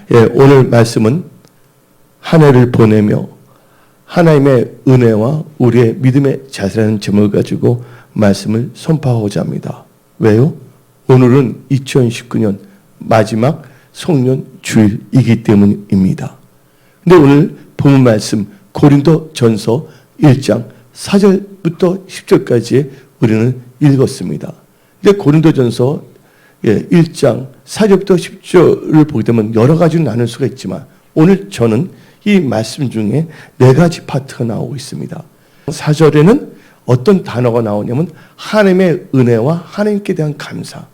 오늘 말씀은 한 해를 보내며 하나님의 은혜와 우리의 믿음의 자세라는 제목을 가지고 말씀을 선포하고자 합니다. 왜요? 오늘은 2019년 마지막 송년 주일이기 때문입니다. 근데 오늘 본문 말씀 고린도전서 1장 4절부터 10절까지 우리는 읽었습니다. 근데 고린도전서 1장 4절부터 10절을 보게 되면 여러 가지로 나눌 수가 있지만 오늘 저는 이 말씀 중에 4가지 파트가 나오고 있습니다. 4절에는 어떤 단어가 나오냐면 하나님의 은혜와 하나님께 대한 감사.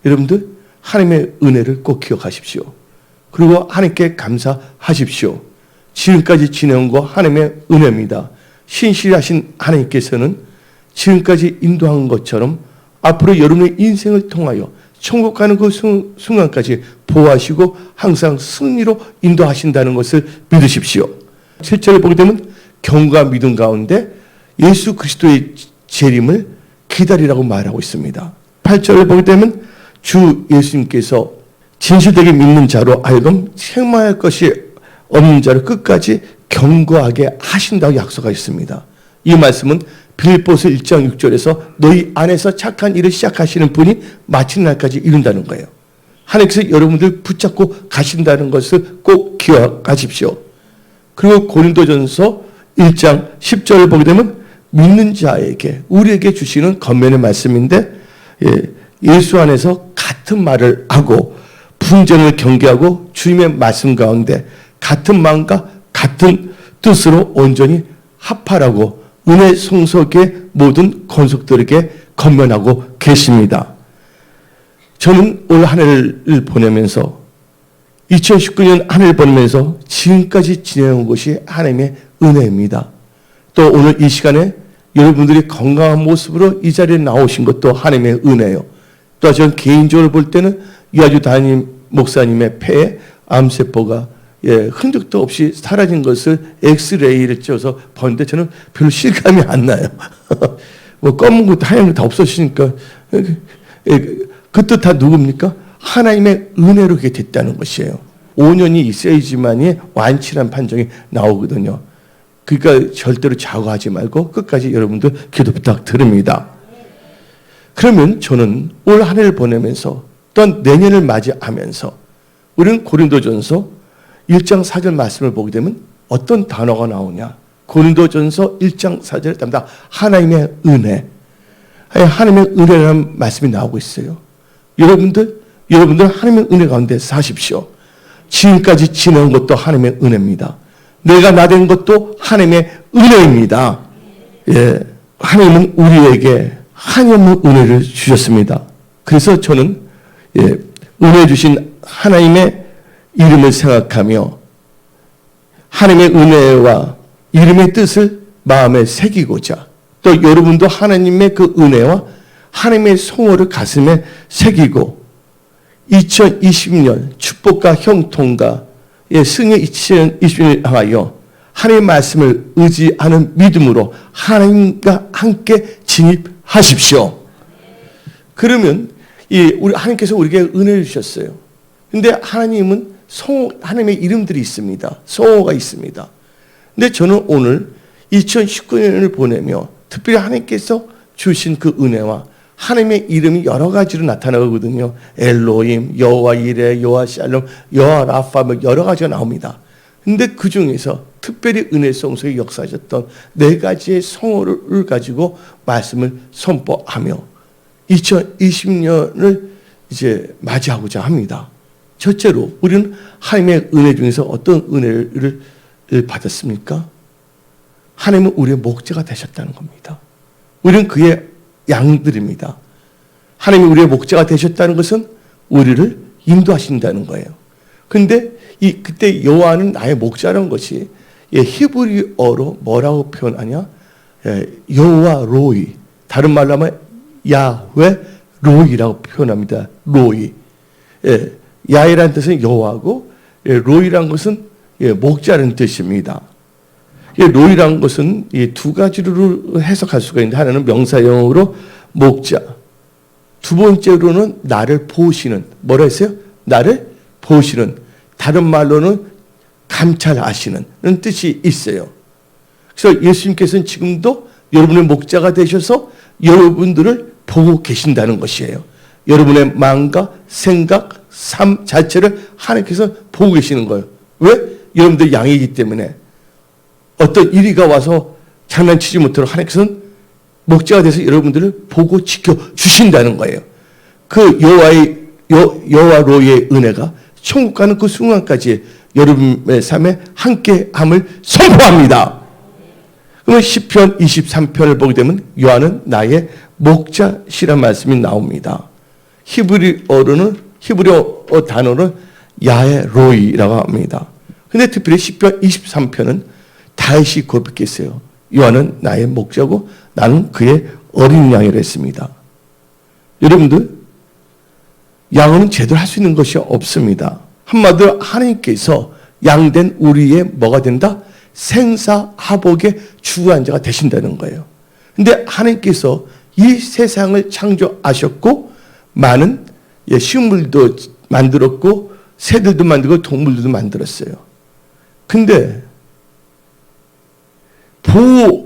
여러분들 하나님의 은혜를 꼭 기억하십시오. 그리고 하나님께 감사하십시오. 지금까지 지내온 거 하나님의 은혜입니다. 신실하신 하나님께서는 지금까지 인도한 것처럼 앞으로 여러분의 인생을 통하여 천국 가는 그 순간까지 보호하시고 항상 승리로 인도하신다는 것을 믿으십시오. 7절을 보게 되면 경과 믿음 가운데 예수 그리스도의 재림을 기다리라고 말하고 있습니다. 8절을 보게 되면 주 예수님께서 진실되게 믿는 자로 하여금 책망할 것이 없는 자를 끝까지 경고하게 하신다고 약속하셨습니다. 이 말씀은 빌립보서 1장 6절에서 너희 안에서 착한 일을 시작하시는 분이 마치는 날까지 이룬다는 거예요. 하나님께서 여러분들 붙잡고 가신다는 것을 꼭 기억하십시오. 그리고 고린도전서 1장 10절을 보게 되면 믿는 자에게 우리에게 주시는 권면의 말씀인데 예수 안에서 같은 말을 하고 분쟁을 경계하고 주님의 말씀 가운데 같은 마음과 같은 뜻으로 온전히 합하라고 은혜 성석의 모든 권속들에게 권면하고 계십니다. 저는 올 한 해를 보내면서 2019년 한 해를 보내면서 지금까지 지내온 것이 하나님의 은혜입니다. 또 오늘 이 시간에 여러분들이 건강한 모습으로 이 자리에 나오신 것도 하나님의 은혜예요. 또 저는 개인적으로 볼 때는 이아주 담임 목사님의 폐에 암세포가 흔적도 없이 사라진 것을 엑스레이를 찍어서 봤는데 저는 별로 실감이 안 나요. 뭐 검은 것도 하얀 거 다 없어지니까 그 뜻 다 누굽니까? 하나님의 은혜로 그게 됐다는 것이에요. 5년이 있어야지만이 완치란 판정이 나오거든요. 그러니까 절대로 좌고하지 말고 끝까지 여러분들 기도 부탁드립니다. 그러면 저는 올 한 해를 보내면서 또 내년을 맞이하면서 우리는 고린도전서 1장 4절 말씀을 보게 되면 어떤 단어가 나오냐. 고린도전서 1장 4절에 답니다. 하나님의 은혜. 하나님의 은혜라는 말씀이 나오고 있어요. 여러분들 하나님의 은혜 가운데 사십시오. 지금까지 지내온 것도 하나님의 은혜입니다. 내가 나된 것도 하나님의 은혜입니다. 하나님은 우리에게 한없는 은혜를 주셨습니다. 그래서 저는 은혜 주신 하나님의 이름을 생각하며 하나님의 은혜와 이름의 뜻을 마음에 새기고자 또 여러분도 하나님의 그 은혜와 하나님의 성호를 가슴에 새기고 2020년 축복과 형통과 승의 2020년을 향하여 하나님의 말씀을 의지하는 믿음으로 하나님과 함께 진입하십시오. 그러면 우리 하나님께서 우리에게 은혜를 주셨어요. 근데 하나님은 하나님의 이름들이 있습니다. 성호가 있습니다. 근데 저는 오늘 2019년을 보내며 특별히 하나님께서 주신 그 은혜와 하나님의 이름이 여러 가지로 나타나거든요. 엘로힘, 여호와 이레, 여호와 샬롬, 여호와 라파 여러 가지가 나옵니다. 근데 그 중에서 특별히 은혜 성소에 역사하셨던 4가지의 성호를 가지고 말씀을 선포하며 2020년을 이제 맞이하고자 합니다. 첫째로 우리는 하나님의 은혜 중에서 어떤 은혜를 받았습니까? 하나님은 우리의 목자가 되셨다는 겁니다. 우리는 그의 양들입니다. 하나님이 우리의 목자가 되셨다는 것은 우리를 인도하신다는 거예요. 근데 그때 여호와는 나의 목자라는 것이 히브리어로 뭐라고 표현하냐? 여호와 로이. 다른 말로 하면 야훼 로이라고 표현합니다. 로이. 야훼라는 뜻은 여호와고 로이라는 것은 목자라는 뜻입니다. 로이라는 것은 2가지로 해석할 수가 있는데 하나는 명사형으로 목자, 두 번째로는 나를 보시는 뭐라 했어요? 나를 보시는 다른 말로는 감찰하시는 뜻이 있어요. 그래서 예수님께서는 지금도 여러분의 목자가 되셔서 여러분들을 보고 계신다는 것이에요. 여러분의 마음과 생각, 삶 자체를 하나님께서 보고 계시는 거예요. 왜? 여러분들 양이기 때문에. 어떤 이리가 와서 장난치지 못하도록 하나님께서는 목자가 돼서 여러분들을 보고 지켜주신다는 거예요. 그 여호와로의 은혜가 천국 가는 그 순간까지 여러분의 삶에 함께함을 선포합니다. 그러면 시편 23편을 보게 되면 요한은 나의 목자시란 말씀이 나옵니다. 히브리어 단어는 야에로이라고 합니다. 근데 특별히 시편 23편은 다윗이 고백했어요. 요한은 나의 목자고 나는 그의 어린 양이라 했습니다. 여러분들, 양은 제대로 할 수 있는 것이 없습니다. 한마디로 하나님께서 양된 우리의 뭐가 된다? 생사하복의 주관자가 되신다는 거예요. 근데 하나님께서 이 세상을 창조하셨고 많은 식물도 만들었고 새들도 만들고 동물들도 만들었어요. 근데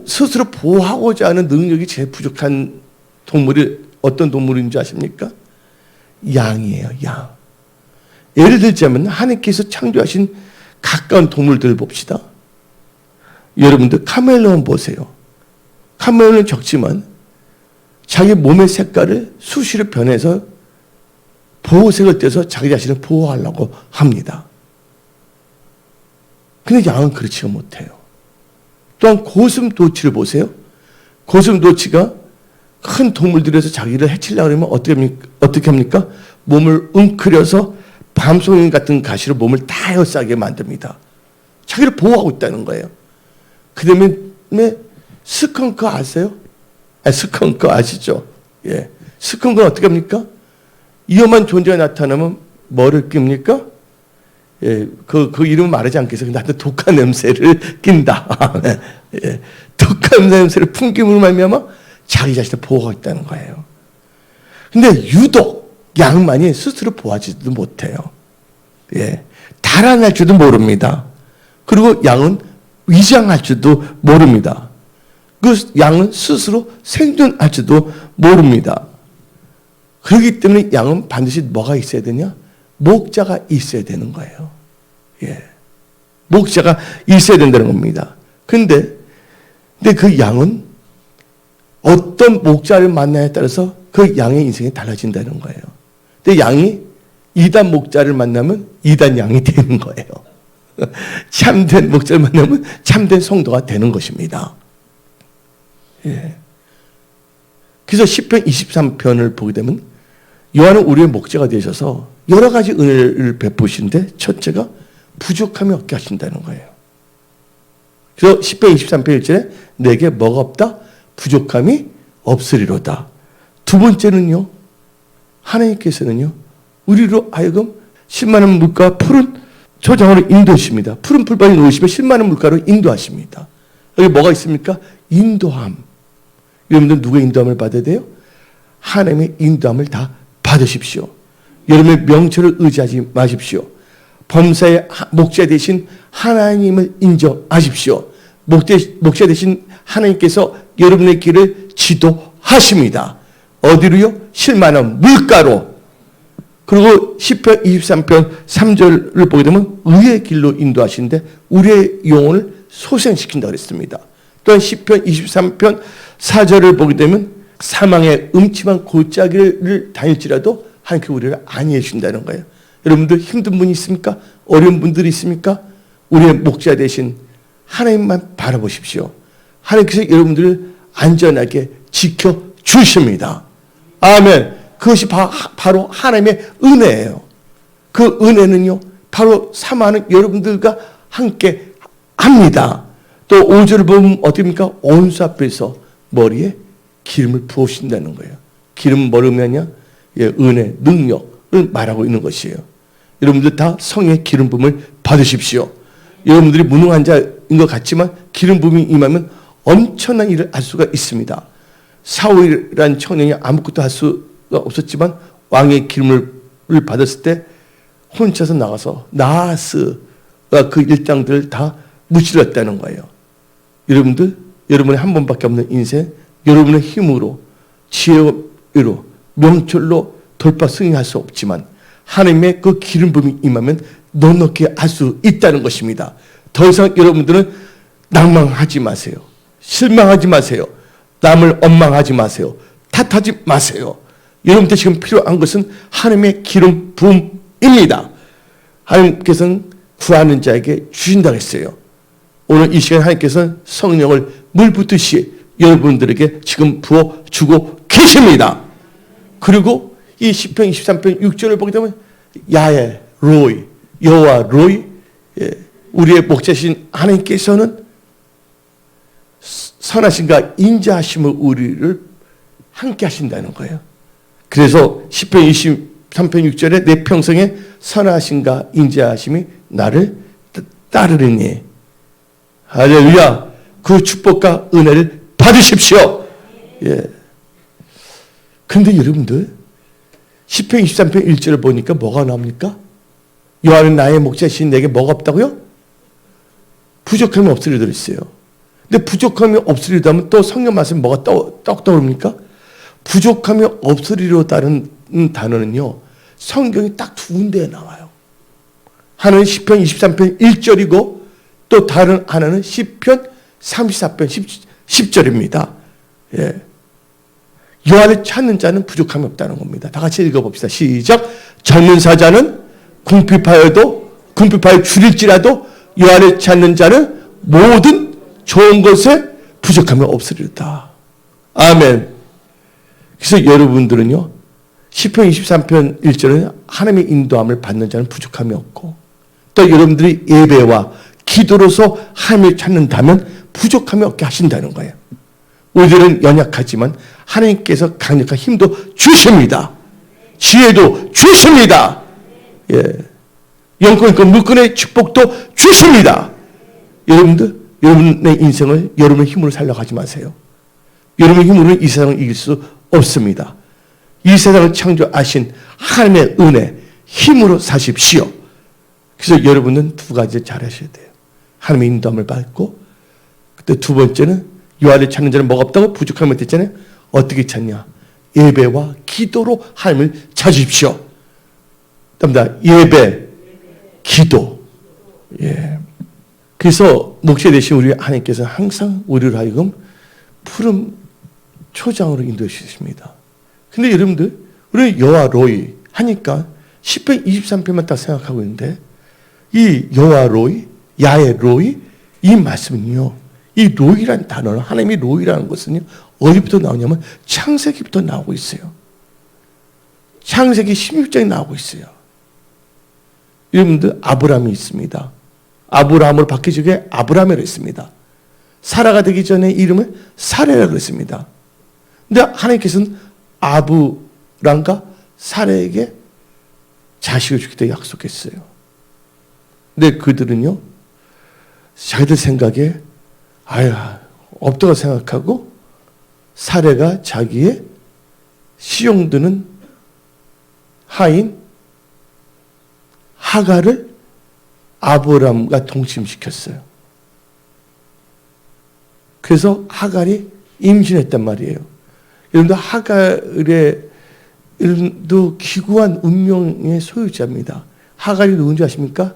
스스로 보호하고자 하는 능력이 제일 부족한 동물이 어떤 동물인 줄 아십니까? 양이에요. 양. 예를 들자면 하나님께서 창조하신 가까운 동물들을 봅시다. 여러분들 카멜레온 보세요. 카멜레온은 적지만 자기 몸의 색깔을 수시로 변해서 보호색을 떼서 자기 자신을 보호하려고 합니다. 근데 양은 그렇지 못해요. 또한 고슴도치를 보세요. 고슴도치가 큰 동물들에서 자기를 해치려고 하면 어떻게 합니까? 몸을 웅크려서 밤송이 같은 가시로 몸을 다 에워싸게 만듭니다. 자기를 보호하고 있다는 거예요. 그 다음에 스컹크 아세요? 스컹크 아시죠? 예. 스컹크는 어떻게 합니까? 위험한 존재가 나타나면 뭐를 낍니까? 예, 그 이름은 말하지 않겠어요. 나한테 독한 냄새를 낀다. 예, 독한 냄새를 풍김으로 말미암아 자기 자신을 보호하고 있다는 거예요. 근데 유독 양만이 스스로 보호하지도 못해요. 예, 달아날 줄도 모릅니다. 그리고 양은 위장할 줄도 모릅니다. 그 양은 스스로 생존할 줄도 모릅니다. 그렇기 때문에 양은 반드시 뭐가 있어야 되냐? 목자가 있어야 되는 거예요. 예. 목자가 있어야 된다는 겁니다. 근데 그 양은 어떤 목자를 만나에 따라서 그 양의 인생이 달라진다는 거예요. 근데 양이 이단 목자를 만나면 이단 양이 되는 거예요. 참된 목자를 만나면 참된 성도가 되는 것입니다. 예. 그래서 시편 23편을 보게 되면 요한은 우리의 목자가 되셔서 여러 가지 은혜를 베푸시는데 첫째가 부족함이 없게 하신다는 거예요. 그래서 시편 23편 1절에 내게 뭐가 없다? 부족함이 없으리로다. 두 번째는요. 하나님께서는요. 우리로 하여금 실만한 물가와 푸른 초장으로 인도하십니다. 푸른 풀밭에 놓으시면 실만한 물가로 인도하십니다. 여기 뭐가 있습니까? 인도함. 여러분들 누구의 인도함을 받아야 돼요? 하나님의 인도함을 다 받으십시오. 여러분의 명철을 의지하지 마십시오. 범사의 목자 되신 하나님을 인정하십시오. 목자 되신 하나님께서 여러분의 길을 지도하십니다. 어디로요? 실만한 물가로. 그리고 시편 23편 3절을 보게 되면 의의 길로 인도하시는데 우리의 영혼을 소생시킨다고 그랬습니다. 또한 시편 23편 4절을 보게 되면 사망의 음침한 골짜기를 다닐지라도 하나님께 우리를 안위해 주신다는 거예요. 여러분들 힘든 분이 있습니까? 어려운 분들이 있습니까? 우리의 목자 되신 하나님만 바라보십시오. 하나님께서 여러분들을 안전하게 지켜주십니다. 아멘. 그것이 바로 하나님의 은혜예요. 그 은혜는요, 바로 사모하는 여러분들과 함께 합니다. 또 5절을 보면 어떻습니까? 온수 앞에서 머리에 기름을 부으신다는 거예요. 기름 뭐냐냐? 예, 은혜, 능력을 말하고 있는 것이에요. 여러분들 다 성의 기름 부음을 받으십시오. 여러분들이 무능한 자인 것 같지만 기름 부음이 임하면 엄청난 일을 할 수가 있습니다. 사울이라는 청년이 아무것도 할 수가 없었지만 왕의 기름을 받았을 때 혼자서 나가서 나하스가 그 일당들을 다 무찔렀다는 거예요. 여러분들, 여러분의 한 번밖에 없는 인생, 여러분의 힘으로, 지혜로, 명철로 돌파 승리할 수 없지만 하나님의 그 기름 부음이 임하면 넉넉히 할 수 있다는 것입니다. 더 이상 여러분들은 낭망하지 마세요. 실망하지 마세요. 남을 원망하지 마세요. 탓하지 마세요. 여러분들 지금 필요한 것은 하나님의 기름 부음입니다. 하나님께서는 구하는 자에게 주신다고 했어요. 오늘 이 시간 하나님께서는 성령을 물 붓듯이 여러분들에게 지금 부어주고 계십니다. 그리고 이 시편 23편 6절을 보게 되면 야에 로이, 여호와 로이, 우리의 목자신 하나님께서는 선하신가 인자하심을 우리를 함께 하신다는 거예요. 그래서 시편 23편 6절에 내 평생에 선하신가 인자하심이 나를 따르리니 할렐루야. 그 축복과 은혜를 받으십시오. 예. 그런데 여러분들 시편 23편 1절을 보니까 뭐가 나옵니까? 여호와는 나의 목자신 내게 뭐가 없다고요? 부족함이 없으리라 들었어요. 근데 부족함이 없으리라 하면 또 성경 말씀 뭐가 떠오릅니까? 부족함이 없으리로다는 단어는요, 성경이 딱 두 군데에 나와요. 하나는 시편 23편 1절이고 또 다른 하나는 시편 34편 10절입니다. 예. 여호와를 찾는 자는 부족함이 없다는 겁니다. 다 같이 읽어봅시다. 시작. 젊은 사자는 궁핍하여 줄일지라도 여호와를 찾는 자는 모든 좋은 것에 부족함이 없으리로다. 아멘. 그래서 여러분들은요, 시편 23편 1절은 하나님의 인도함을 받는 자는 부족함이 없고, 또 여러분들이 예배와 기도로서 하나님을 찾는다면 부족함이 없게 하신다는 거예요. 우리들은 연약하지만 하나님께서 강력한 힘도 주십니다. 지혜도 주십니다. 예. 영권 있고 물권의 축복도 주십니다. 여러분들, 여러분의 인생을 여러분의 힘으로 살려가지 마세요. 여러분의 힘으로는 이 세상을 이길 수 없습니다. 이 세상을 창조하신 하나님의 은혜, 힘으로 사십시오. 그래서 여러분은 두 가지 잘 하셔야 돼요. 하나님의 인도함을 받고, 그때 두 번째는 여호와를 찾는 자는 뭐가 없다고 부족함을 했잖아요. 어떻게 찾냐? 예배와 기도로 하나님을 찾으십시오. 답니다. 예배, 기도. 예. 그래서 목자 되신 우리 하나님께서는 항상 우리를 하여금 푸른 초장으로 인도해 주십니다. 근데 여러분들, 우리 여호와 로이 하니까 시편 23편만 딱 생각하고 있는데, 이 여호와 로이, 야의 로이, 이 말씀은요, 이 로이라는 단어는, 하나님이 로이라는 것은요, 어디부터 나오냐면 창세기부터 나오고 있어요. 창세기 16장에 나오고 있어요. 여러분들, 아브라함이 있습니다. 아브라함으로 바뀌어지게 아브라함이라고 했습니다. 사라가 되기 전에 이름을 사레라고 했습니다. 근데 하나님께서는 아브람과 사레에게 자식을 주기도 약속했어요. 근데 그들은요, 자기들 생각에 없다고 생각하고 사레가 자기의 시용드는 하인 하갈을 아브람과 동침시켰어요. 그래서 하갈이 임신했단 말이에요. 여러분들, 하갈의 여러분도 기구한 운명의 소유자입니다. 하갈이 누군지 아십니까?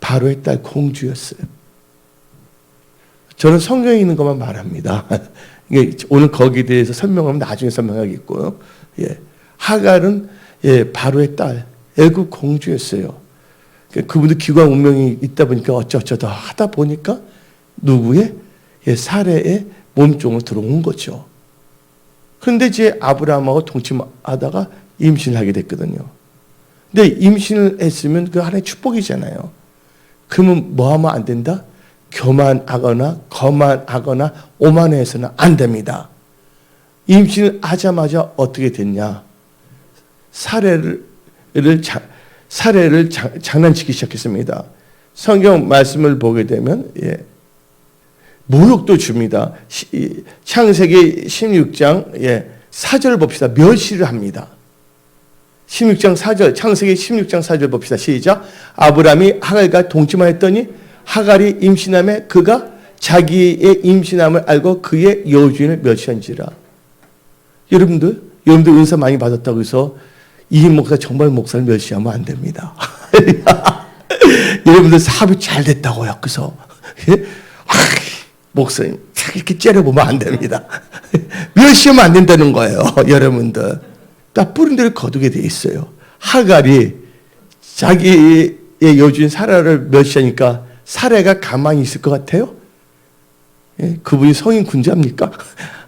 바로의 딸 공주였어요. 저는 성경에 있는 것만 말합니다. 오늘 거기에 대해서 설명하면 나중에 설명하겠고요. 예. 하갈은 바로의 딸, 애굽 공주였어요. 그분도 기구한 운명이 있다 보니까 어쩌다 하다 보니까 누구의 사레의 몸종으로 들어온 거죠. 그런데 이제 아브라함하고 동침하다가 임신을 하게 됐거든요. 근데 임신을 했으면 그 하나의 축복이잖아요. 그러면 뭐 하면 안 된다? 교만하거나 거만하거나 오만해서는 안 됩니다. 임신을 하자마자 어떻게 됐냐? 사례를 장난치기 시작했습니다. 성경 말씀을 보게 되면 모욕도 줍니다. 창세기 16장 4절을 봅시다. 멸시를 합니다. 16장 4절, 창세기 16장 4절 봅시다. 시작. 아브라함이 하갈과 동침을 했더니 하갈이 임신함에 그가 자기의 임신함을 알고 그의 여주인을 멸시한지라. 여러분들 은사 많이 받았다고 해서 이인 목사 정말 목사를 멸시하면 안 됩니다. 여러분들 사업이 잘 됐다고요. 그래서 목사님 이렇게 째려보면 안 됩니다. 멸시하면 안 된다는 거예요. 여러분들 딱 뿌린 대로 거두게 돼 있어요. 하갈이 자기의 여주인 사라를 멸시하니까 사라가 가만히 있을 것 같아요? 예? 그분이 성인 군자입니까?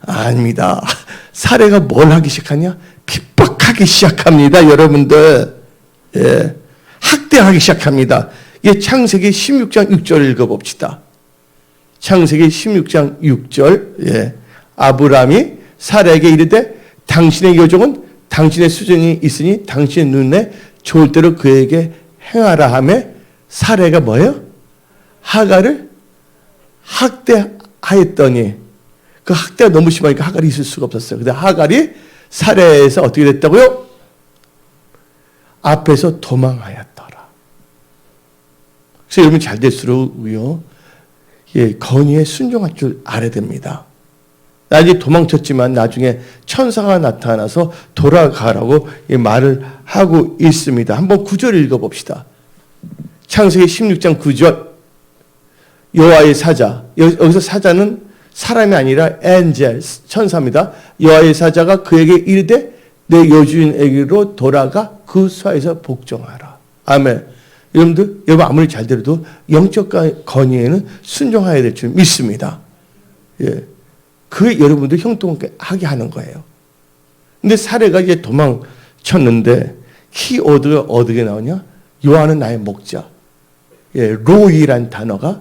아닙니다. 사라가 뭘 하기 시작하냐? 핍박하기 시작합니다. 여러분들. 예. 학대하기 시작합니다. 이 창세기 16장 6절 읽어봅시다. 창세기 16장 6절. 예. 아브라함이 사라에게 이르되 당신의 여종은 당신의 수정이 있으니 당신의 눈에 좋을 대로 그에게 행하라 하며 사라가 뭐예요? 하갈을 학대하였더니 그 학대가 너무 심하니까 하갈이 있을 수가 없었어요. 근데 하갈이 사라에서 어떻게 됐다고요? 앞에서 도망하였더라. 그래서 여러분 잘 될수록요, 예, 건의에 순종할 줄 알아야 됩니다. 나중에 도망쳤지만 나중에 천사가 나타나서 돌아가라고 말을 하고 있습니다. 한번 9절 읽어봅시다. 창세기 16장 9절. 여호와의 사자. 여기서 사자는 사람이 아니라 엔젤, 천사입니다. 여호와의 사자가 그에게 이르되 내 여주인에게로 돌아가 그 수하에서 복종하라. 아멘. 여러분 아무리 잘 들어도 영적 건의에는 순종해야 될 줄 믿습니다. 예. 그게 여러분들 형통하게 하는 거예요. 근데 사례가 이제 도망쳤는데 키워드가 어떻게 나오냐? 요한은 나의 목자. 예, 로이란 단어가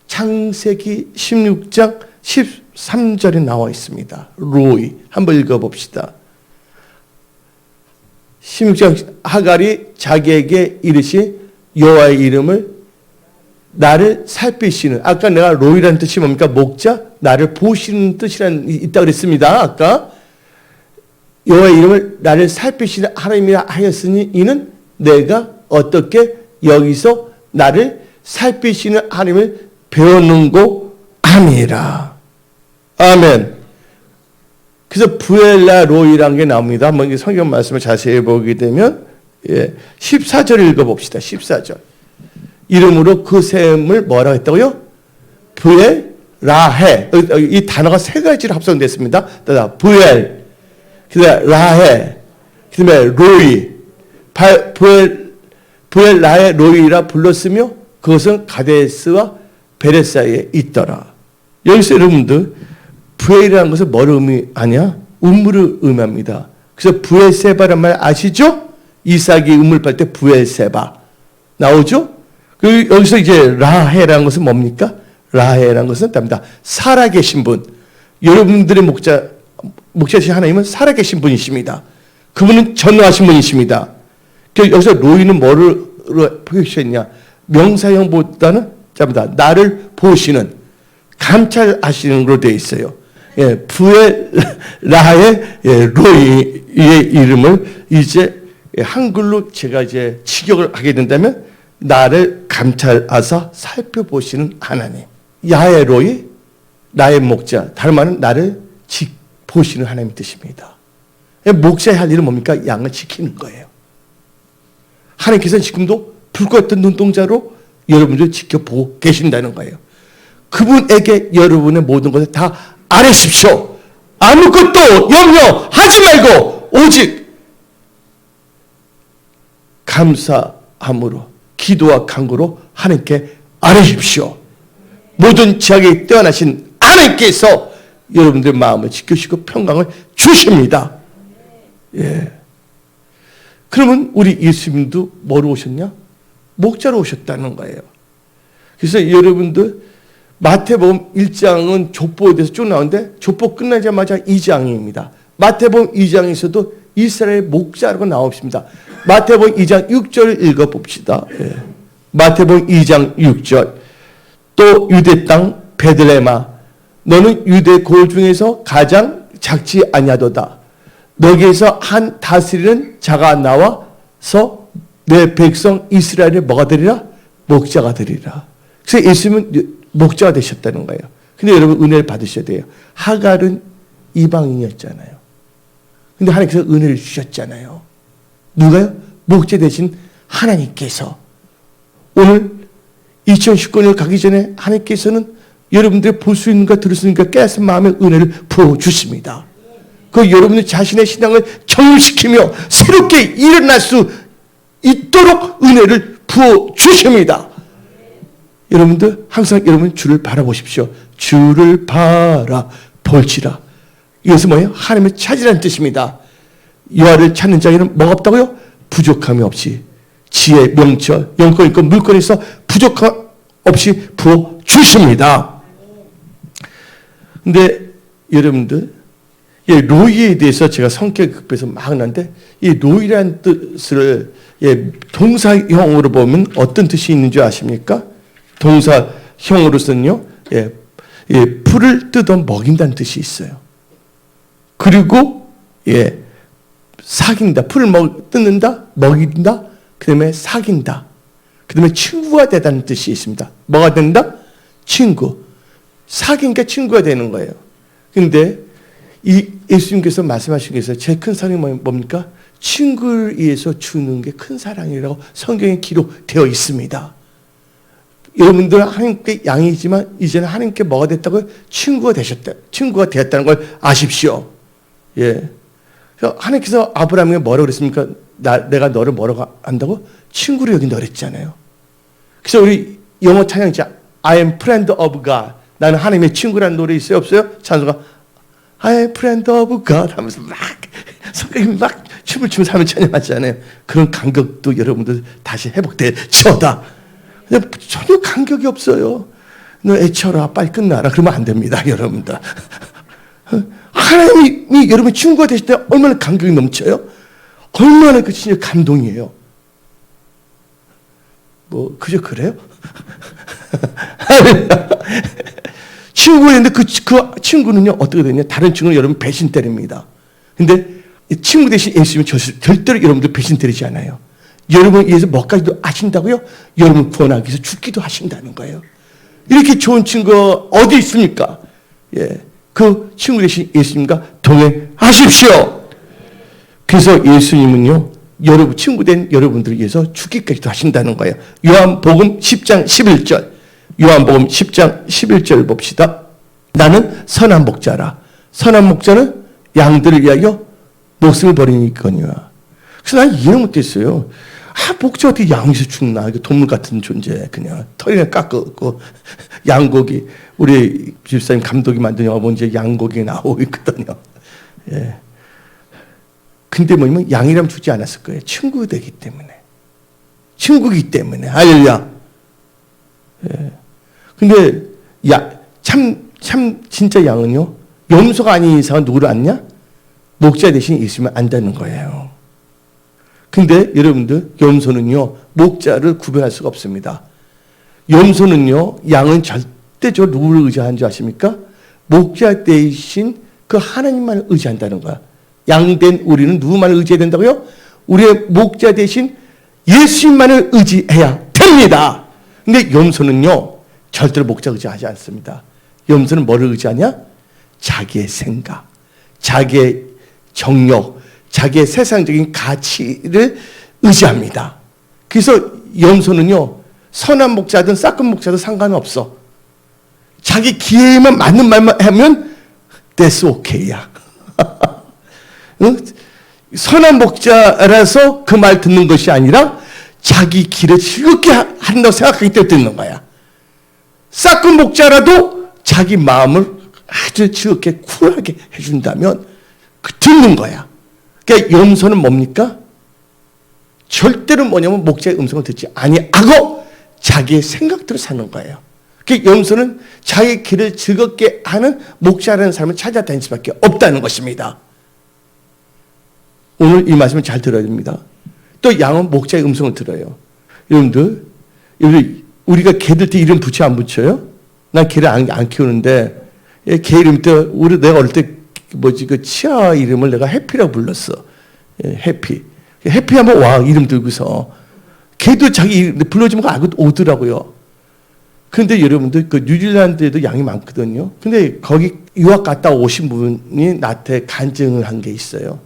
창세기 16장 13절에 나와 있습니다. 로이. 한번 읽어봅시다. 16장 하갈이 자기에게 이르시 여호와의 이름을 나를 살피시는, 아까 내가 로이라는 뜻이 뭡니까? 목자, 나를 보시는 뜻이란 있다 그랬습니다. 아까 여호와의 이름을 나를 살피시는 하나님이라 하였으니 이는 내가 어떻게 여기서 나를 살피시는 하나님을 배우는고 아니라. 아멘. 그래서 부엘라 로이라는 게 나옵니다. 한번 성경 말씀을 자세히 보게 되면 14절 읽어봅시다. 14절. 이름으로 그 샘을 뭐라고 했다고요? 부엘 라헤. 이 단어가 세 가지로 합성됐습니다. 부엘, 그다음에 라헤, 그다음에 로이. 부엘 라헤 로이라 불렀으며 그것은 가데스와 베레 사이에 있더라. 여기서 여러분들 부엘이라는 것은 뭐를 의미하냐? 우물을 의미합니다. 그래서 부엘세바란 말 아시죠? 이삭이 우물 팔 때 부엘세바 나오죠? 여기서 이제 라헤라는 것은 뭡니까? 라헤라는 것은 답니다. 살아계신 분. 여러분들의 목자신 하나님은 살아계신 분이십니다. 그분은 전능하신 분이십니다. 여기서 로이는 뭐를 표시했냐? 명사형보다는 답니다. 나를 보시는, 감찰하시는 걸로 되어 있어요. 예, 부엘 라의 로이의 이름을 이제 한글로 제가 이제 직역을 하게 된다면 나를 감찰하사 살펴보시는 하나님. 야의 로이, 나의 목자. 다른 말은 나를 보시는 하나님 뜻입니다. 목자의 할 일은 뭡니까? 양을 지키는 거예요. 하나님께서는 지금도 불과 같은 눈동자로 여러분들 지켜보고 계신다는 거예요. 그분에게 여러분의 모든 것을 다 아뢰십시오. 아무것도 염려하지 말고 오직 감사함으로 기도와 간구로 하나님께 아뢰십시오. 모든 지각에 뛰어나신 하나님께서 여러분들 마음을 지켜주시고 평강을 주십니다. 예. 그러면 우리 예수님도 뭐로 오셨냐? 목자로 오셨다는 거예요. 그래서 여러분들 마태복음 1장은 족보에 대해서 쭉 나오는데 족보 끝나자마자 2장입니다. 마태복음 2장에서도 이스라엘 목자라고 나옵니다. 마태복음 2장 6절 읽어봅시다. 예. 마태복음 2장 6절. 또 유대 땅 베들레헴아 너는 유대 고을 중에서 가장 작지 아니하도다. 너기에서 한 다스리는 자가 나와서 내 백성 이스라엘이 뭐가 되리라? 목자가 되리라. 그래서 예수님은 목자가 되셨다는 거예요. 근데 여러분 은혜를 받으셔야 돼요. 하갈은 이방인이었잖아요. 근데 하나님께서 은혜를 주셨잖아요. 누가요? 목자 되신 하나님께서. 오늘 2019년 가기 전에 하나님께서는 여러분들이 볼 수 있는가 들을 수 있는가 깨닫은 마음의 은혜를 부어주십니다. 그 여러분들 자신의 신앙을 정립시키며 새롭게 일어날 수 있도록 은혜를 부어주십니다. 여러분들 항상 여러분 주를 바라보십시오. 주를 바라볼지라. 이것은 뭐예요? 하나님을 찾으라는 뜻입니다. 여호와를 찾는 자에게는 뭐가 없다고요? 부족함이 없이 지혜, 명철, 영권 있고 물권이 있어 부족함 없이 부어주십니다. 근데 여러분들 로이에 대해서 제가 성격 급해서 막 하는데 이 로이라는 뜻을 동사형으로 보면 어떤 뜻이 있는 줄 아십니까? 동사형으로서는요, 풀을 뜯어 먹인다는 뜻이 있어요. 그리고 사귄다, 풀을 뜯는다, 먹인다, 그 다음에 사귄다, 그 다음에 친구가 되다는 뜻이 있습니다. 뭐가 된다? 친구. 사귀니까 친구가 되는 거예요. 근데 이 예수님께서 말씀하신 게 있어요. 제일 큰 사랑이 뭡니까? 친구를 위해서 주는 게 큰 사랑이라고 성경에 기록되어 있습니다. 여러분들 하나님께 양이지만 이제는 하나님께 뭐가 됐다고요? 친구가 되었다는 걸 아십시오. 예. 그래서 하나님께서 아브라함에게 뭐라고 그랬습니까? 내가 너를 뭐라고 한다고? 친구로 여긴다 그랬잖아요. 그래서 우리 영어 찬양자 I am friend of God. 나는 하나님의 친구라는 노래 있어요? 없어요? 찬송가 I am friend of God 하면서 막 성경이 막 춤을 추면서 하면 찬양하잖아요. 그런 감격도 여러분들 다시 회복되죠다. 전혀 감격이 없어요. 너 애쳐라 빨리 끝나라 그러면 안 됩니다. 여러분들. 하나님이 여러분 친구가 되실 때 얼마나 감격이 넘쳐요? 얼마나 그 진짜 감동이에요. 뭐 그저 그래요? 친구가 있는데 그 친구는요 어떻게 되냐? 다른 친구는 여러분 배신 때립니다. 근데 친구 대신 예수님은 절대로 여러분들 배신 때리지 않아요. 여러분을 위해서 뭐까지도 하신다고요? 여러분 구원하기 위해서 죽기도 하신다는 거예요. 이렇게 좋은 친구가 어디 있습니까? 그 친구 대신 예수님과 동행하십시오. 그래서 예수님은요 여러분 친구 된 여러분들을 위해서 죽기까지도 하신다는 거예요. 요한복음 10장 11절. 요한복음 10장 11절 봅시다. 나는 선한 목자라. 선한 목자는 양들을 위하여 목숨을 버리니거니와. 그래서 난 이해 못했어요. 목자 어떻게 양에서 죽나? 동물 같은 존재. 그냥 털이나 깎고 양고기. 우리 집사님 감독이 만든 영화 보면 이제 양고기 나오고 있거든요. 예. 근데 뭐냐면 양이라면 죽지 않았을 거예요. 친구 되기 때문에. 친구이기 때문에. 할렐루야. 예. 근데 참 진짜 양은요. 염소가 아닌 이상은 누구를 안냐? 목자 대신 있으면 안다는 거예요. 근데 여러분들 염소는요. 목자를 구별할 수가 없습니다. 염소는요. 양은 절대적으로 누구를 의지하는 줄 아십니까? 목자 대신 그 하나님만을 의지한다는 거야. 양된 우리는 누구만을 의지해야 된다고요? 우리의 목자 대신 예수님만을 의지해야 됩니다. 근데 염소는요. 절대로 목자 의지하지 않습니다. 염소는 뭐를 의지하냐? 자기의 생각, 자기의 정욕, 자기의 세상적인 가치를 의지합니다. 그래서 염소는요. 선한 목자든 싹은 목자든 상관없어. 자기 기회에만 맞는 말만 하면 that's okay야. 선한 목자라서 그 말 듣는 것이 아니라 자기 길을 즐겁게 한다고 생각하기 때문에 듣는 거야. 싹은 목자라도 자기 마음을 아주 즐겁게 쿨하게 해준다면 듣는 거야. 그러니까 염소는 뭡니까? 절대로 뭐냐면 목자의 음성을 듣지 아니하고 자기의 생각대로 사는 거예요. 그러니까 염소는 자기 길을 즐겁게 하는 목자라는 사람을 찾아다닐 수밖에 없다는 것입니다. 오늘 이 말씀을 잘 들어야 됩니다. 또 양은 목자의 음성을 들어요. 여러분들 우리가 개들 때 이름 붙여 안 붙여요? 난 개를 안 키우는데 개 이름 때 내가 어릴 때 그 치아 이름을 내가 해피라고 불렀어. 예, 해피. 해피 하면 와, 이름 들고서. 걔도 자기 이름 불러주면 알고 오더라고요. 근데 여러분들, 그 뉴질랜드에도 양이 많거든요. 근데 거기 유학 갔다 오신 분이 나한테 간증을 한 게 있어요.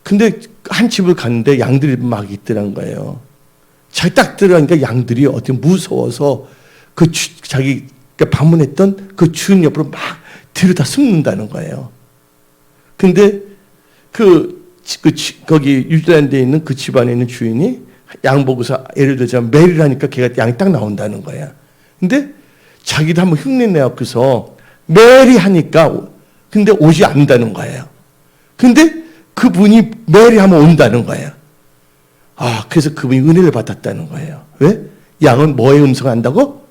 근데 한 집을 갔는데 양들이 막 있더란 거예요. 자기 딱 들어가니까 양들이 어떻게 무서워서 자기 방문했던 그 주인 옆으로 막 뒤로 다 숨는다는 거예요. 근데 거기 뉴질랜드에 있는 그 집안에 있는 주인이 양 보고서 예를 들자면 메리라니까 걔가 양이 딱 나온다는 거야. 근데 자기도 한번 흉내내갖고서 메리 하니까 근데 오지 않는다는 거예요. 근데 그분이 메리 하면 온다는 거예요. 아, 그래서 그분이 은혜를 받았다는 거예요. 왜? 양은 뭐에 음성한다고?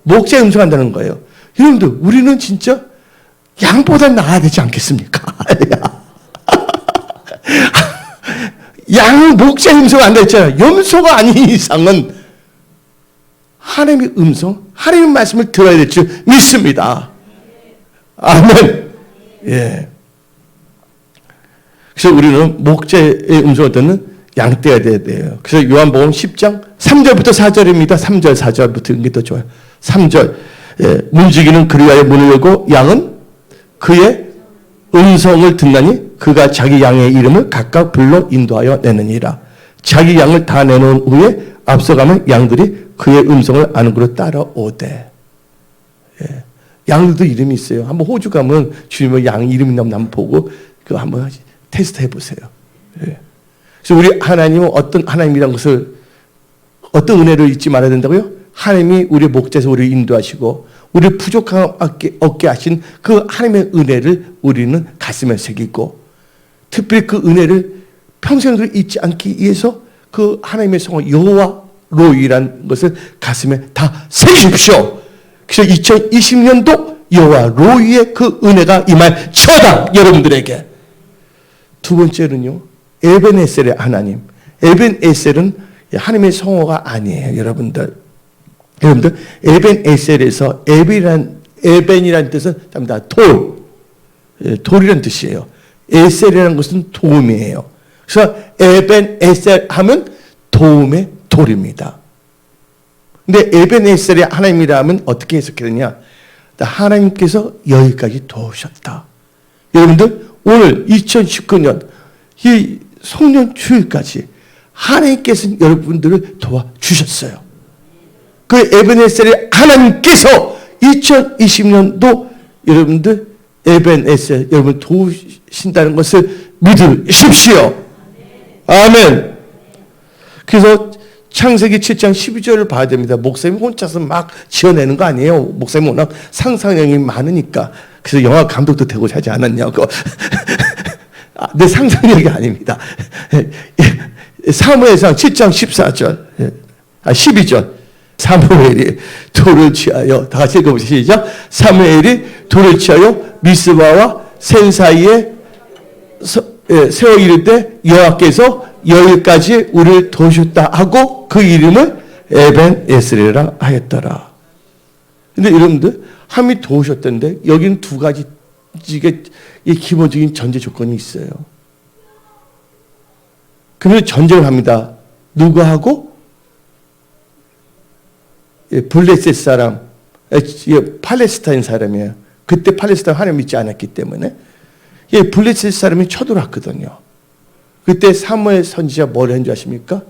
목자에 음성한다는 거예요. 여러분들, 우리는 진짜 양보다 나아야 되지 않겠습니까? 양은 목자의 음성을 안다 했잖아요. 염소가 아닌 이상은 하나님의 음성, 하나님의 말씀을 들어야 될 줄 믿습니다. 아멘. 예. 그래서 우리는 목자의 음성을 듣는 양떼가 돼야 돼요. 그래서 요한복음 10장 3절부터 4절입니다. 3절, 4절부터 이게 더 좋아요. 3절. 예. 문지기는 그리 위하여 문을 열고 양은 그의 음성을 듣나니 그가 자기 양의 이름을 각각 불러 인도하여 내느니라. 자기 양을 다 내놓은 후에 앞서가면 양들이 그의 음성을 아는 그로 따라오되. 예. 양들도 이름이 있어요. 한번 호주 가면 주님의 양 이름 있나 한번 보고 그거 한번 테스트 해보세요. 예. 그래서 우리 하나님은 어떤 하나님이라는 것을 어떤 은혜를 잊지 말아야 된다고요? 하나님이 우리의 목자에서 우리를 인도하시고 우리를 부족함 얻게 하신 그 하나님의 은혜를 우리는 가슴에 새기고 특별히 그 은혜를 평생을 잊지 않기 위해서 그 하나님의 성을 여호와 로이라는 것을 가슴에 다 새기십시오. 그래서 2020년도 여호와 로이의 그 은혜가 임할 처다 여러분들에게. 두 번째는요, 에벤에셀의 하나님. 에벤에셀은 하나님의 성호가 아니에요, 여러분들. 여러분들, 에벤에셀에서 에벤이라는 뜻은 돌, 돌이라는 뜻이에요. 에셀이라는 것은 도움이에요. 그래서 에벤에셀 하면 도움의 돌입니다. 근데 에벤에셀의 하나님이라 하면 어떻게 해석해야 되냐? 하나님께서 여기까지 도우셨다. 여러분들, 오늘 2019년 이 송년 주일까지 하나님께서 여러분들을 도와주셨어요. 그 에벤에셀의 하나님께서 2020년도 여러분들 에벤에셀 여러분 도우신다는 것을 믿으십시오. 아멘. 그래서 창세기 7장 12절을 봐야 됩니다. 목사님이 혼자서 막 지어내는 거 아니에요. 목사님이 워낙 상상력이 많으니까. 그래서 영화 감독도 되고 하지 않았냐고. 내 상상력이 아닙니다. 사무엘상 7장 14절, 12절. 사무엘이 돌을 취하여, 다 같이 읽어보시죠. 시작. 사무엘이 돌을 취하여 미스바와 센 사이에 세워 이르되 여호와께서 여기까지 우리를 도우셨다 하고 그 이름을 에벤에셀이라 하였더라. 근데 여러분들, 하나님이 도우셨던데 여기는 두 가지 이 기본적인 전제 조건이 있어요. 그러면 전쟁을 합니다. 누구하고? 블레셋 사람, 팔레스타인 사람이에요. 그때 팔레스타인 하나님 믿지 않았기 때문에 블레셋 사람이 쳐들어왔거든요. 그때 사무엘 선지자 뭘 한 줄 아십니까?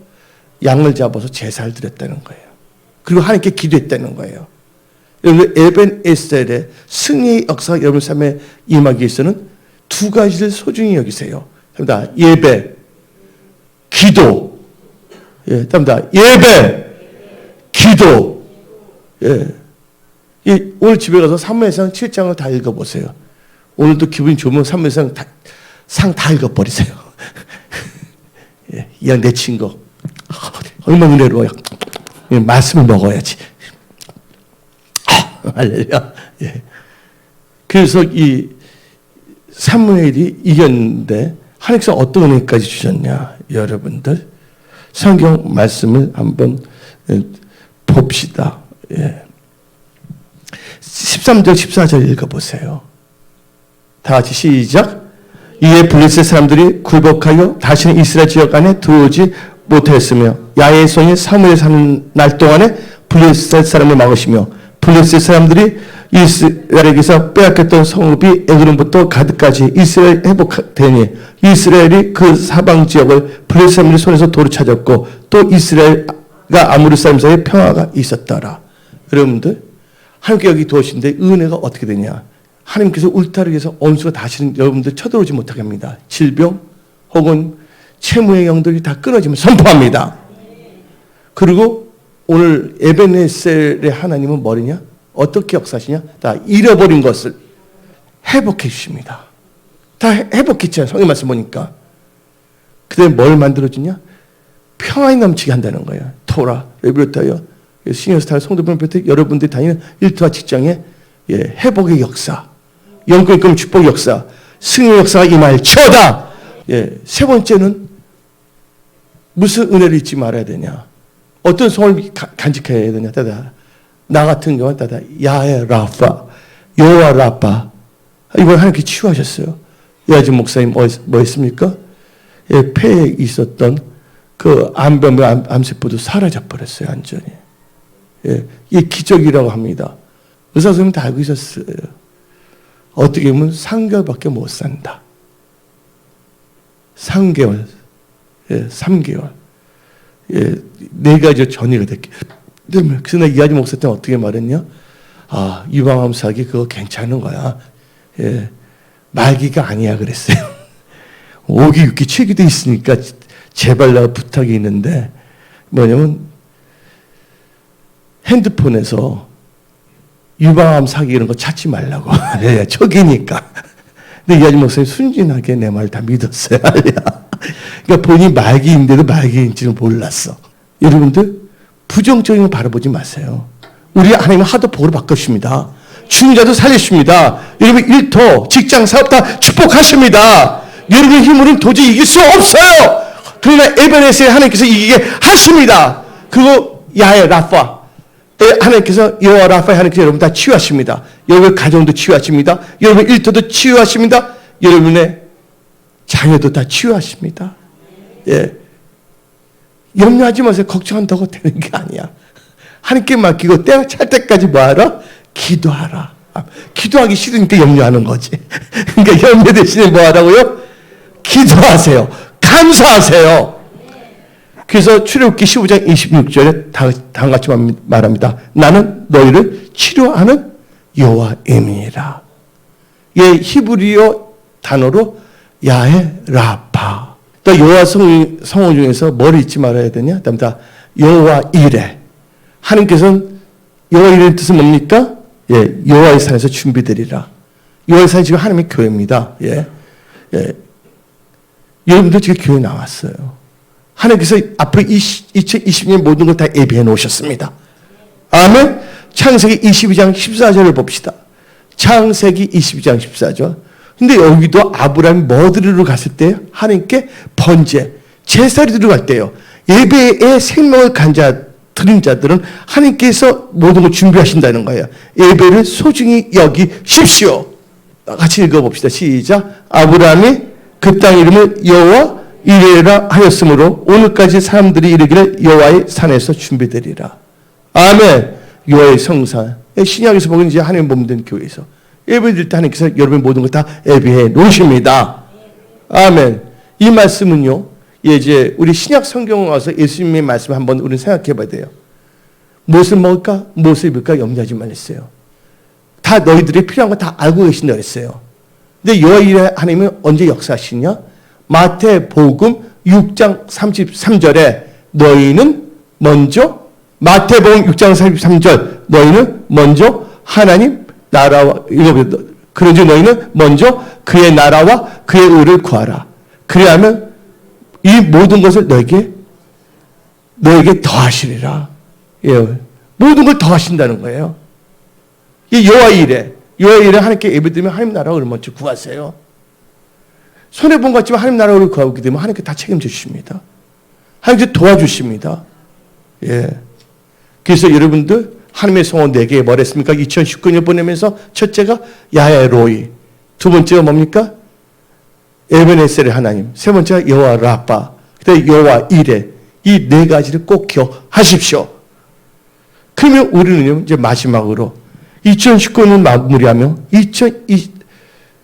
양을 잡아서 제사를 드렸다는 거예요. 그리고 하나님께 기도했다는 거예요. 여러분, 에벤에셀의 승리의 역사가 여러분 삶에 임하기 위해서는 두 가지를 소중히 여기세요. 예배, 기도. 예배, 기도. 오늘 집에 가서 사무엘상 7장을 다 읽어보세요. 오늘도 기분이 좋으면 사무엘상 상 다 읽어버리세요. 야, 내 친구. 얼마나 은혜로워요. 말씀을 먹어야지. 할렐루야. 예. 그래서 이 사무엘이 이겼는데 하나님께서 어떤 은혜까지 주셨냐? 여러분들 성경 말씀을 한번 봅시다. 예. 13절 14절 읽어보세요. 다 같이 시작. 이에 블레셋 사람들이 굴복하여 다시는 이스라엘 지역 안에 들어오지 못하였으며 야훼의 손이 사무엘에 사는 날 동안에 블레셋 사람을 막으시며 블레셋 사람들이 이스라엘에게서 빼앗겼던 성읍이 에그론부터 가드까지 이스라엘 회복되니 이스라엘이 그 사방 지역을 블레셋 사람들의 손에서 도로 찾았고 또 이스라엘과 아모리 사람 사이에 평화가 있었더라. 여러분들 하나님께 여기 도우신데 은혜가 어떻게 되냐? 하나님께서 울타리에 서 원수가 다시는 여러분들 쳐들어오지 못하게 합니다. 질병 혹은 채무의 영들이 다 끊어지면 선포합니다. 그리고 오늘 에베네셀의 하나님은 뭐냐? 어떻게 역사하시냐? 다 잃어버린 것을 회복해 주십니다. 다 회복했잖아요. 성경 말씀 보니까. 그다음에 뭘 만들어주냐? 평안이 넘치게 한다는 거예요. 토라, 레비로타요, 시니어스타, 성도분 비롯해 여러분들이 다니는 일터와 직장에 회복의 역사, 영권권 축복의 역사, 승리의 역사가 임할지어다. 세 번째는 무슨 은혜를 잊지 말아야 되냐? 어떤 소원을 간직해야 되냐? 나 같은 경우는 야훼 라파, 여호와 라파. 이걸 하나님께 치유하셨어요. 여아진 목사님 뭐 했습니까? 폐에 있었던 그 암병, 암세포도 사라져 버렸어요. 완전히. 이게 기적이라고 합니다. 의사 선생님 다 알고 있었어요. 어떻게 보면 3개월밖에 못 산다. 3개월. 3개월. 4가지 전이가 됐기 때문에. 그래서 나 이하지 목사 때는 어떻게 말했냐? 아, 유방암 사기 그거 괜찮은 거야. 말기가 아니야 그랬어요. 5기, 6기, 7기도 있으니까 제발 나 부탁이 있는데 뭐냐면 핸드폰에서 유방암 사기 이런 거 찾지 말라고. 초기니까. 근데 이하지 목사님 순진하게 내 말 다 믿었어요. 그러니까 본인이 말기인데도 말기인지는 몰랐어. 여러분들 부정적인 거 바라보지 마세요. 우리 하나님은 하도 복으로 바꾸십니다. 죽는 자도 살리십니다. 여러분 일터, 직장, 사업 다 축복하십니다. 여러분의 힘으로는 도저히 이길 수 없어요. 그러나 에베네셀 하나님께서 이기게 하십니다. 그리고 야훼 라파 하나님께서 여호와 라파 하나님께서 여러분 다 치유하십니다. 여러분의 가정도 치유하십니다. 여러분의 일터도 치유하십니다. 여러분의 자녀도 다 치유하십니다. 염려하지 마세요. 걱정한다고 되는 게 아니야. 하나님께 맡기고 때가 찰 때까지 뭐하라? 기도하라. 기도하기 싫으니까 염려하는 거지. 그러니까 염려 대신에 뭐하라고요? 기도하세요. 감사하세요. 그래서 출애굽기 15장 26절에 다음같이 말합니다. 나는 너희를 치료하는 여호와임이라. 히브리어 단어로 야훼 라파. 또 여호와 성호 중에서 뭘 잊지 말아야 되냐? 그다음 다 여호와 이레. 하나님께서는 여호와 이레의 뜻은 뭡니까? 여호와의 산에서 준비되리라. 여호와의 산이 지금 하나님의 교회입니다. 여러분들 지금 교회 나왔어요. 하나님께서 앞으로 2020년 모든 걸 다 예비해 놓으셨습니다. 아멘. 창세기 22장 14절을 봅시다. 창세기 22장 14절. 근데 여기도 아브라함이 뭐 드리러 갔을 때 하나님께 번제, 제사를 드리러 갈 때요. 예배에 생명을 드린 자들은 하나님께서 모든 걸 준비하신다는 거예요. 예배를 소중히 여기십시오. 같이 읽어봅시다. 시작. 아브라함이 그 땅 이름을 여호와 이레라 하였으므로 오늘까지 사람들이 이르기를 여호와의 산에서 준비되리라. 아멘. 여호와의 성산. 신약에서 보면 이제 하나님 몸된 교회에서 예배 드릴 때 하나님께서 여러분의 모든 걸 다 예비해 놓으십니다. 아멘. 이 말씀은요. 이제 우리 신약 성경에 와서 예수님의 말씀 한번 우리는 생각해 봐야 돼요. 무엇을 먹을까? 무엇을 입을까? 염려하지 말랬어요. 다 너희들이 필요한 거 다 알고 계신다 그랬어요. 근데 여호와 하나님은 언제 역사하시냐? 마태복음 6장 33절에 너희는 먼저 마태복음 6장 33절 너희는 먼저 하나님 나라와 그러지 너희는 먼저 그의 나라와 그의 의를 구하라. 그래야면 이 모든 것을 너에게 더하시리라. 모든 걸 더하신다는 거예요. 이 여호와 이레 하나님께 예배드리면 하나님 나라를 먼저 구하세요. 손해본 것 같지만 하나님 나라를 구하기 때문에 하나님께 다 책임져 주십니다. 하나님께 도와주십니다. 그래서 여러분들 하나님의 성원 4개에 뭘 했습니까? 2019년 보내면서 첫째가 야훼 로이, 두 번째가 뭡니까? 에베네셀의 하나님. 세 번째가 여호와 라파. 그다음에 여호와 이레. 이 네 가지를 꼭 기억하십시오. 그러면 우리는요, 이제 마지막으로 2019년 마무리하며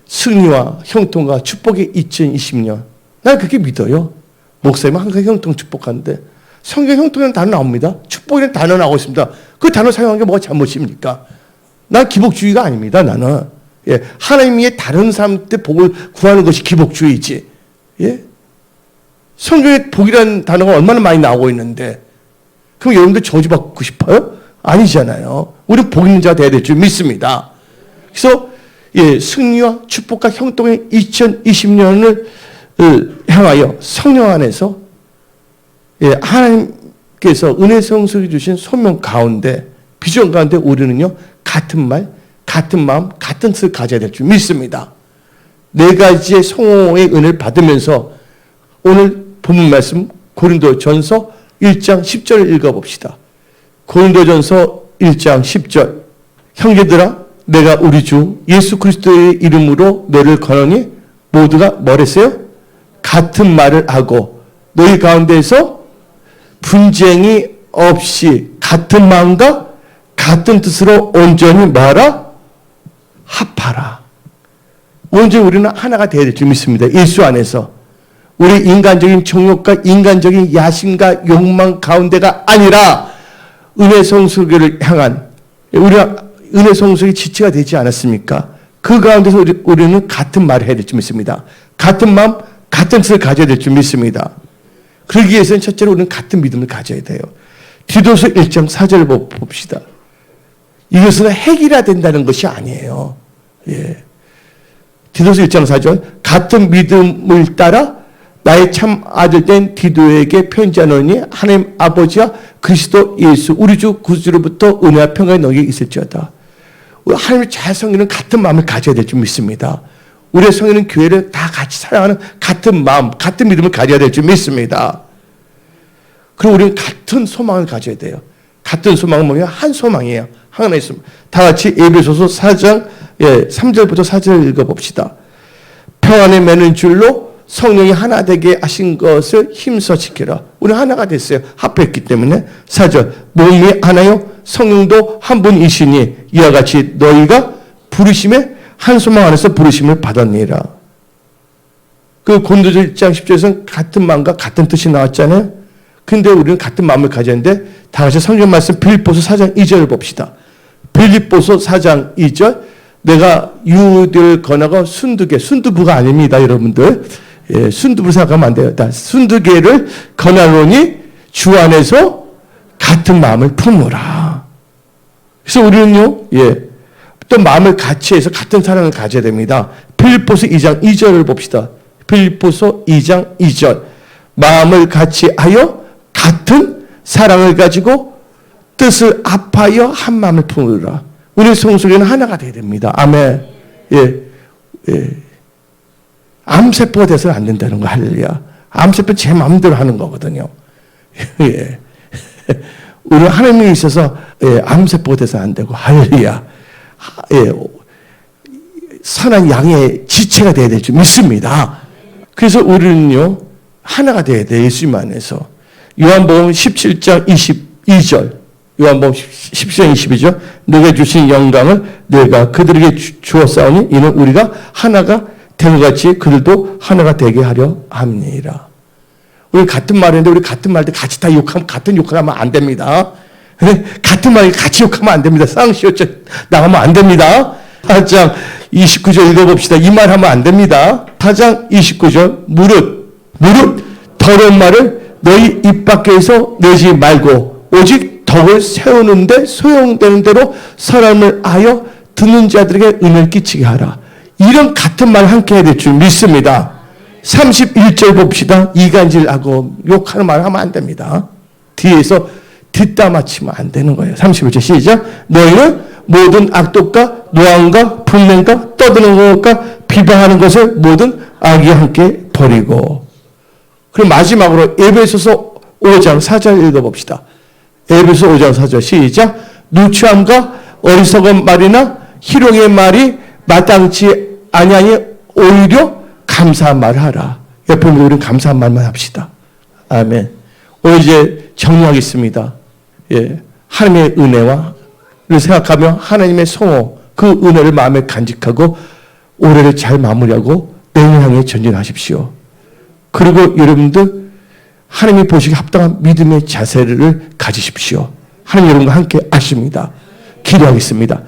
승리와 형통과 축복의 2020년. 난 그렇게 믿어요. 목사님은 항상 형통 축복하는데 성경 형통이라는 단어 나옵니다. 축복이라는 단어 나오고 있습니다. 그 단어 사용한 게 뭐가 잘못입니까? 난 기복주의가 아닙니다. 나는. 예, 하나님이 다른 사람한테 복을 구하는 것이 기복주의지. 예? 성경에 복이라는 단어가 얼마나 많이 나오고 있는데 그럼 여러분들 저주받고 싶어요? 아니잖아요. 우리는 복 있는 자가 되어야 될 줄 믿습니다. 그래서 예, 승리와 축복과 형통의 2020년을 향하여 성령 안에서 예, 하나님께서 은혜 성숙해 주신 소명 가운데 비전 가운데 우리는요 같은 말, 같은 마음, 같은 뜻을 가져야 될 줄 믿습니다. 네 가지의 성호의 은혜를 받으면서 오늘 본문 말씀 고린도전서 1장 10절을 읽어봅시다. 고린도전서 1장 10절. 형제들아 내가 우리 주 예수 그리스도의 이름으로 너를 권하니 모두가 뭐랬어요? 같은 말을 하고 너희 가운데에서 분쟁이 없이 같은 마음과 같은 뜻으로 온전히 뭐하라? 합하라. 온전히 우리는 하나가 되어야 될 줄 믿습니다. 예수 안에서. 우리 인간적인 정욕과 인간적인 야심과 욕망 가운데가 아니라 은혜 성수교를 향한 우리가 은혜 성수의 지체가 되지 않았습니까? 그 가운데서 우리는 같은 말을 해야 될 줄 믿습니다. 같은 마음, 같은 뜻을 가져야 될 줄 믿습니다. 그러기 위해서는 첫째로 우리는 같은 믿음을 가져야 돼요. 디도서 1장 4절을 봅시다. 이것은 핵이라 된다는 것이 아니에요. 예. 디도서 1장 4절. 같은 믿음을 따라 나의 참 아들 된 디도에게 편지하노니 하나님 아버지와 그리스도 예수 우리 주 구주로부터 은혜와 평강이 너에게 있을지어다. 하나님의 잘 섬기는 같은 마음을 가져야 될 줄 믿습니다. 우리의 성인은 교회를 다 같이 사랑하는 같은 마음, 같은 믿음을 가져야 될 줄 믿습니다. 그리고 우리는 같은 소망을 가져야 돼요. 같은 소망은 뭐냐? 한 소망이에요. 하나의 소망. 다 같이 에베소서 4장 3절부터 4절 읽어봅시다. 평안에 매는 줄로 성령이 하나 되게 하신 것을 힘써 지키라. 우리 하나가 됐어요. 합했기 때문에. 4절. 몸이 하나요? 성령도 한 분이시니 이와 같이 너희가 부르심에 한 소망 안에서 부르심을 받았니라. 그 고린도서 1장 10절에서는 같은 마음과 같은 뜻이 나왔잖아요. 근데 우리는 같은 마음을 가졌는데 다 같이 성경 말씀 빌립보서 4장 2절을 봅시다. 빌립보서 4장 2절. 내가 유대를 권하고 순두부가 아닙니다, 여러분들. 예, 순두부 생각하면 안 돼요. 순두개를 권하노니 주 안에서 같은 마음을 품으라. 그래서 우리는요, 예, 또 마음을 같이 해서 같은 사랑을 가져야 됩니다. 빌립보서 2장 2절을 봅시다. 빌립보서 2장 2절. 마음을 같이 하여 같은 사랑을 가지고 뜻을 합하여 한 마음을 품으라. 우리 성속에는 하나가 되어야 됩니다. 아멘. 예, 예. 암세포가 돼서는 안 된다는 거, 할렐루야. 암세포는 제 마음대로 하는 거거든요. 예. 우리 하나님에 있어서 예, 암세포가 돼서는 안 되고, 할렐루야. 예. 선한 양의 지체가 돼야 될 줄 믿습니다. 그래서 우리는요, 하나가 돼야 돼요. 예수님 안에서. 요한복음 17장 22절. 요한복음 17장 22절. 내게 주신 영광을 내가 그들에게 주었사오니 이는 우리가 하나가 된 것 같이 그들도 하나가 되게 하려 함이니라. 우리 같은 말인데 우리 같은 말들 같이 다 욕하면 같은 욕을 하면 안 됩니다. 같은 말이 같이 욕하면 안 됩니다. 쌍시옷자 나가면 안 됩니다. 4장 29절 읽어봅시다. 이 말 하면 안 됩니다. 4장 29절 무릇 더러운 말을 너희 입 밖에서 내지 말고 오직 덕을 세우는데 소용되는 대로 사람을 하여 듣는 자들에게 은혜를 끼치게 하라. 이런 같은 말 함께 해야 될 줄 믿습니다. 31절 봅시다. 이간질하고 욕하는 말 하면 안 됩니다. 뒤에서 듣다 마치면 안 되는 거예요. 31절 시작. 너희는 모든 악독과 노함과 분맹과 떠드는 것과 비방하는 것을 모든 악이 함께 버리고. 그리고 마지막으로 에베소서 5장 4절 읽어봅시다. 에베소 5장 4절 시작. 누추함과 어리석은 말이나 희롱의 말이 마땅치 아니 오히려 감사한 말을 하라. 옆에 있는 우리는 감사한 말만 합시다. 아멘. 오늘 이제 정리하겠습니다. 예, 하나님의 은혜와를 생각하며 하나님의 성호, 그 은혜를 마음에 간직하고 올해를 잘 마무리하고 내년 향해 전진하십시오. 그리고 여러분들 하나님이 보시기에 합당한 믿음의 자세를 가지십시오. 하나님 여러분과 함께 하십니다. 기도하겠습니다.